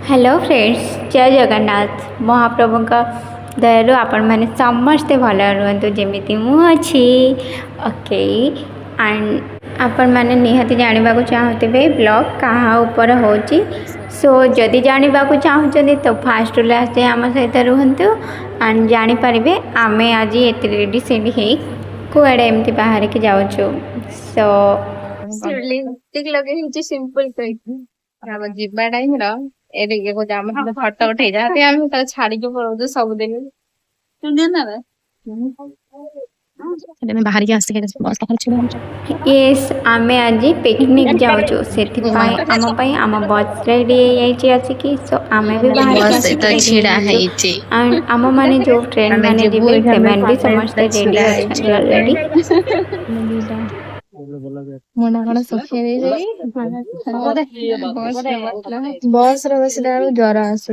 Hello friends, जय जगन्नाथ। महाप्रभु का दयालु आपण मैंने समस्ते भल रुहतु जमी मुझी ओके। एंड आपण मैंने निहाती जानवा चाहूे ब्लॉग कहाँ ऊपर होची। सो जदि जानवा चाहते तो फास्ट लास्ट आम सहित रुहतु एंड जानीपारे आम आज ये रेडी सेडी है कुआड़े एमती बाहर के जाऊँ। सो लिपस्टिक लगे सिंपल जीवा टाइम फटो उठे जाते छाड़ी पड़ो सबुदिन बाहर यस आम आज पिकनिक जाऊँ से आम बस रेडी आसिकी। सो आम भी बाहर छिड़ा एंड आम मैंने जो फ्रेंड मैंने जीवे से भी समस्ते रेडी अच्छा ऑलरेडी। मुंडा कण सुखी बस बसला ज्वर आस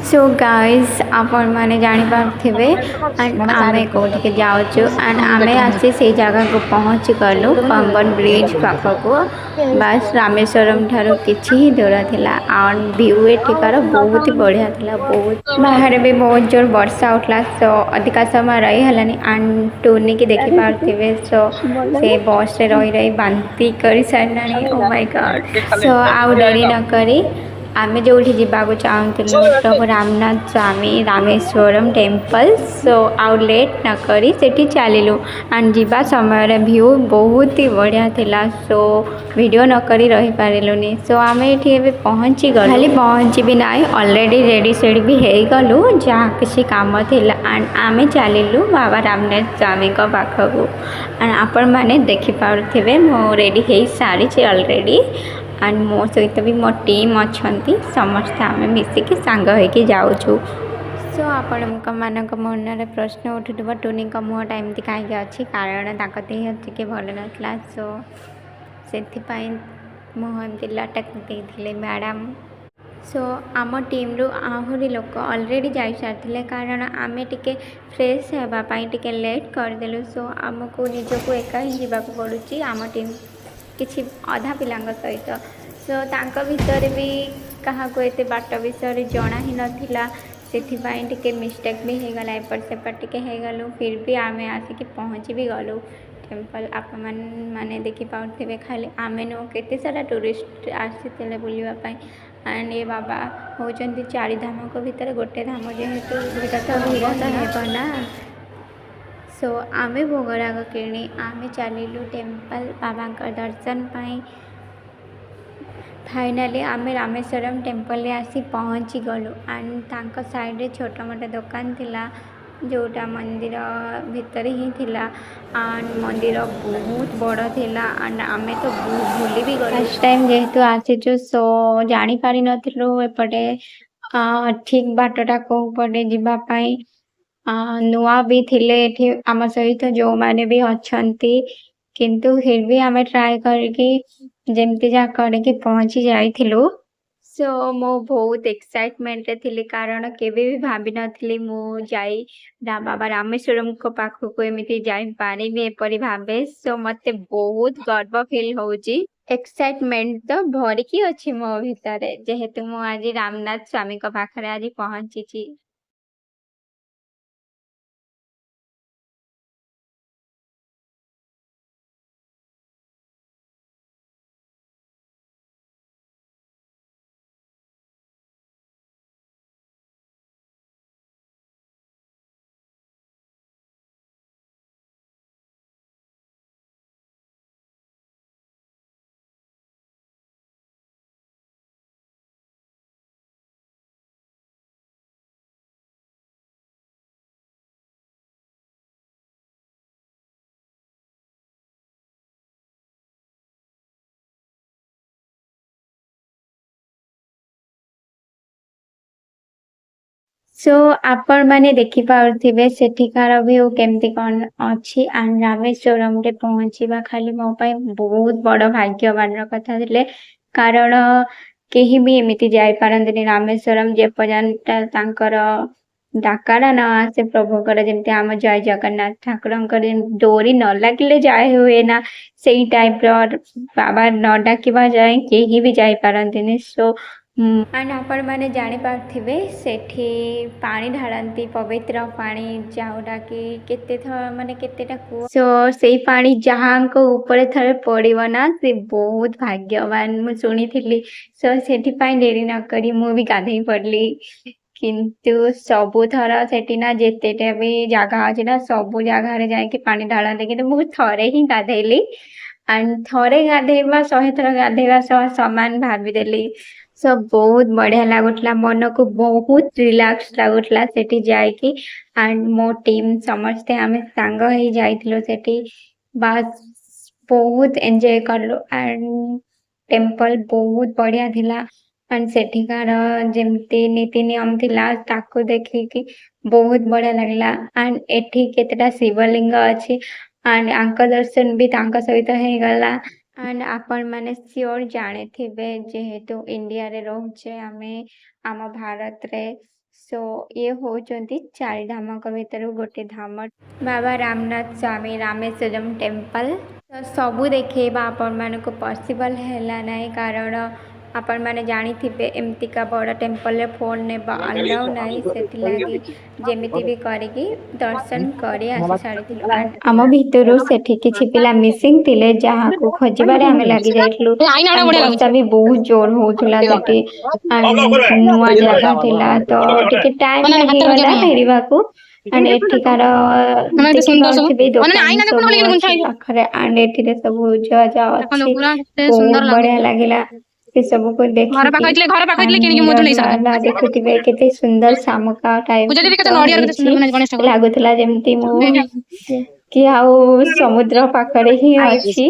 सो गाइज आपण मैंने जापारे एंड आम कौटिके जाऊँ एंड आम आसी से जगह को पहुँची गलु पंबन ब्रिज पाखक। बस रामेश्वरम ठार कि दूर था एंड व्यू एठिकार बहुत ही बढ़िया था। बहुत बाहर भी बहुत जोर वर्षा उठला। सो अधिका समय रही है एंड टूनी की देखी पारे। सो से बस रही रही बांती कर सारे। Oh my God. सो आउ डेरी नकरी आम जो जावाक चाहूँ प्रभु रामनाथ स्वामी रामेश्वरम टेम्पल। सो आउ लेट नकरी सेठी चलिलु एंड जीवा समय व्यू बहुत ही बढ़िया थिला। सो वीडियो नकरी रही पारिलुनी। सो आम ये पहुँची गलु खाली पहुँची भी ना ऑलरेडी रेडी सेडी भी हो गलु जहाँ किसी काम थिला एंड आम चलिलु बाबा रामनाथ स्वामी पाखक। एंड आपण मैंने देखिपे मो रेडी हो सारी ऑलरेडी एंड मो सहित भी मो टीम अच्छा समस्ते आम मिसिकी सांग होगी जाऊँ। सो आपण मान मन प्रश्न उठुव टूनी मुहटा एमती कहीं अच्छी कारण देह टे भल नाला। सो से मुह एमती लटक देते मैडम। सो आम टीम रु आहरी लोक ऑलरेडी जा सारी कारण आम टे फ्रेश होगापाई टे लेट करदेलु। सो आमको निजक एका ही जावाक पड़ुची आम टीम किसी अधा पिला सहित। सो तांका भितर भी क्या एत बाट विषय जना ही नाला से टे मिस्टेक भी होगला एपट सेपट टे होगलु। फिर भी आम आसिक पहुँची भी गलु टेम्पल। आप मैंने देखिपे खाली आम नु केते सारा टूरिस्ट आसी बुलवाई एंड ये बाबा होचंती चारि धाम को भितर गोटे धाम जेहेतु तो भीड़ तो हेना। सो आम भोगराग किणी आम चलिलु टेम्पल बाबा दर्शन पाई। फाइनाली आम रामेश्वरम टेम्पल आसी पहुँची गलु एंड तांको साइड रे छोटा मोटा दुकान थिला जोटा मंदिर भितर ही थिला एंड मंदिर बहुत बड़ थिला एंड आमे तो भूली भी गलु फर्स्ट टाइम जेहेतु आसीचु। सो जानी पारि नथिलु एपटे ठीक बाटटा को पटे जीवा पाई नुआ भी थिले एठी आम सहित जो माने भी अच्छंती किंतु फिर भी आम ट्राए करके जमती जा करके पहुँची जाइथिलु। सो मो बहुत एक्साइटमेंट थी कारण केबे भी भाभी नथली मु जाई बाबा रामेश्वरम को पाखक एमती जाई पारिबी एपरी भाबे। सो मते बहुत गर्व फील होउची एक्साइटमेंट तो भरिकी अच्छी मो भितर जेहेतु मु आज रामनाथ स्वामी को पाखरे आज पहुँची। सो आपण मैंने देखिपे सेठिकार व्यू केमती कौन अच्छी एंड रामेश्वरम रे पहुँचवा खाली मो बहुत बड़ भाग्यवान कथा कारण केही भी एमिति जाई पारंतनी रामेश्वरम जे पर्यंत तांकर डाकारा न आसे प्रभुकर जेमती आम जय जगन्नाथ ठाकुरंकर डोरी न लागिले जाय हुए ना सेई टाइप र बाबा न डाकिबा जाय केही भी जाई पारंतनी सो एंड आपण मैंने जानी पार्थिबे सेठी पानी ढालती पवित्र पानी जोटा कि केते माने केतेटा कुआ सो सेई पानी जहाँ को ऊपर थरे पड़िबो ना से बहुत भाग्यवान मु सुनी थिली सो सेठी पाई डेरी न करी मु भी गाधई पड़ली किंतु सबु थर सेठी ना जेतेटा भी जगह अछि ना सबु जगह रे जाय कि पानी ढालते कि मु थरे ही गाधैली एंड थरे गाधेबा 100 थर गाधेबा सह समान भाबीदेली सब बहुत बढ़िया लगुला मन को बहुत रिलैक्स लगुला सेठी जाइकी एंड मो टीम समस्ते आम सांग ही जाइथिलो सेठी बस बहुत एंजॉय करलो एंड टेम्पल बहुत बढ़िया थिला एंड सेठिकार जेमती नीति नियम थिला ताको देखिकी बहुत बढ़िया लगला एंड एठी केतेटा शिवलिंग अछि एंड आंक दर्शन भी तांका सहित हे गला एंड आपण माने श्योर जाने थिबे जेहेतु इंडिया रे रोचे आमे आम भारत रे सो ये होचंती चारि धाम को भीतर गोटे धाम बाबा रामनाथ स्वामी रामेश्वरम टेम्पल तो सबू देखेबा आपण माने को पॉसिबल हैला नाही कारण आपण माने जानी थिबे एमतिका बड़ टेम्पल रे फोन ने अलाउ नाही सेति लागी जेमिति भी करिकी दर्शन करी आसी सारिथिलु आम भितरु सेठी किछि पिला मिसिंग थिले जहाँ को खोजिबारे आमे लागी जाइथलु वर्षा भी बहुत जोर होथुला सेठी नुआ जगह थिला तो टिके टाइम लागी गला फेरिबा को एंड एठिकार देखिबे दुकान सब अछि पाखरे एंड एठिरे सब उजा जा अछि बहुत बढ़िया लागिला से सब को देखुथिबे केते सुंदर शामुका टाइप लागुथला जेमती मु कि आउ समुद्र पाखरे ही अछि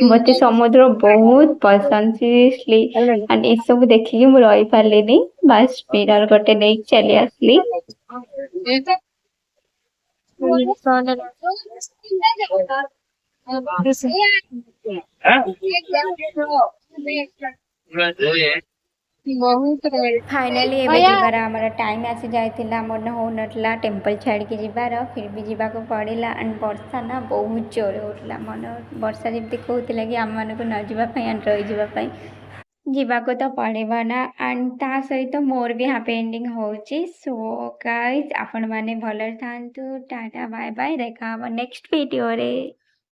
मते समुद्र बहुत पसंद सीरियसली एंड ए सब देखि मु रही पारलेनी बस मिरर गोटे नै चली आसली फाइनली एबे जिबार हमर टाइम आसी जाइथिला मन हो नटला टेम्पल छाड़ के जिबार फिर भी जीवा को पड़िला एंड वर्षा ना बहुत जोर होतला मन वर्षा जेमती कहउतिला कि हम मन को न जिबा पई एंड रही जिबा पई जीवा को तो पड़ेबा ना एंड ता सहित मोर भी हैप्पी एंडिंग होची सो गाइस आपण माने भलर थांतु टाटा बाय बाय देखा नेक्स्ट वीडियो रे।